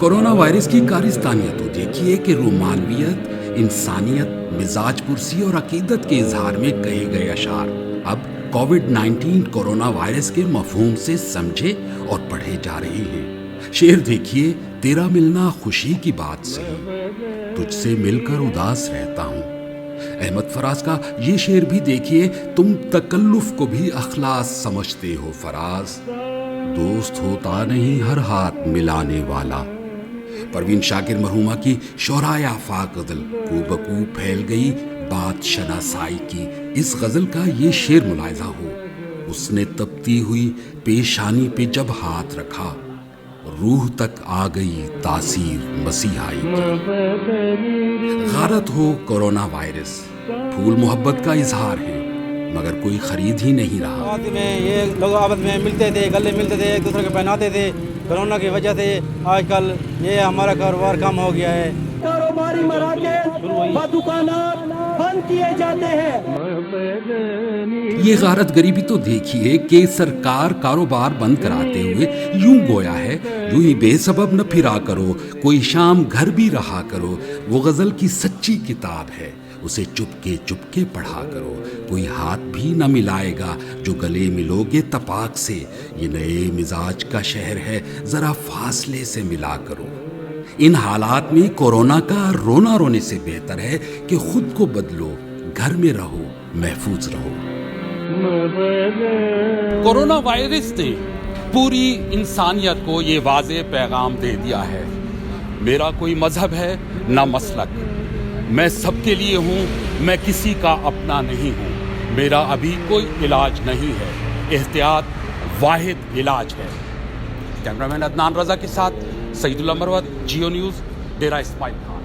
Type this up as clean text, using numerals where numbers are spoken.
Corona virus کی کارستانیت تو دیکھیے کہ رومانویت، انسانیت، مزاج پرسی اور عقیدت کے اظہار میں کہے گئے اشعار اب کووڈ-19 کورونا وائرس کے مفہوم سے سمجھے اور پڑھے جا رہے ہیں۔ شعر دیکھیے، تیرا ملنا خوشی کی بات سے، تجھ سے مل کر اداس رہتا ہوں۔ احمد فراز کا یہ شعر بھی دیکھیے، تم تکلف کو بھی اخلاص سمجھتے ہو فراز، دوست ہوتا نہیں ہر ہاتھ ملانے والا۔ پروین شاکر مرحومہ کی شعرائے آفاق غزل کو بکو پھیل گئی بات شناسائی کی، اس غزل کا یہ شعر ملاحظہ ہو، اس نے تپتی ہوئی پیشانی پہ جب ہاتھ رکھا، روح تک آ گئی تاثیر مسیحائی کی۔ غارت ہو کورونا وائرس، پھول محبت کا اظہار ہے مگر کوئی خرید ہی نہیں رہا۔ یہ لوگ آپس میں ملتے تھے، گلے ملتے تھے، ایک دوسرے کو پہناتے تھے۔ کورونا کی وجہ سے آج کل یہ ہمارا کاروبار کم ہو گیا ہے، کاروباری مراکز و دکانات بند کیے جاتے ہیں۔ یہ غارت غریبی تو دیکھیے کہ سرکار کاروبار بند کراتے ہوئے یوں گویا ہے، یوں ہی بے سبب نہ پھرا کرو، کوئی شام گھر بھی رہا کرو، وہ غزل کی سچی کتاب ہے، اسے چپ کے پڑھا کرو، کوئی ہاتھ بھی نہ ملائے گا جو گلے ملو گے تپاک سے، یہ نئے مزاج کا شہر ہے، ذرا فاصلے سے ملا کرو۔ ان حالات میں کورونا کا رونا رونے سے بہتر ہے کہ خود کو بدلو، گھر میں رہو، محفوظ رہو۔ کورونا وائرس نے پوری انسانیت کو یہ واضح پیغام دے دیا ہے، میرا کوئی مذہب ہے نہ مسلک، میں سب کے لیے ہوں، میں کسی کا اپنا نہیں ہوں، میرا ابھی کوئی علاج نہیں ہے، احتیاط واحد علاج ہے۔ کیمرامین عدنان رضا کے ساتھ سعید اللہ مروت، جیو نیوز، ڈیرہ اسماعیل خان۔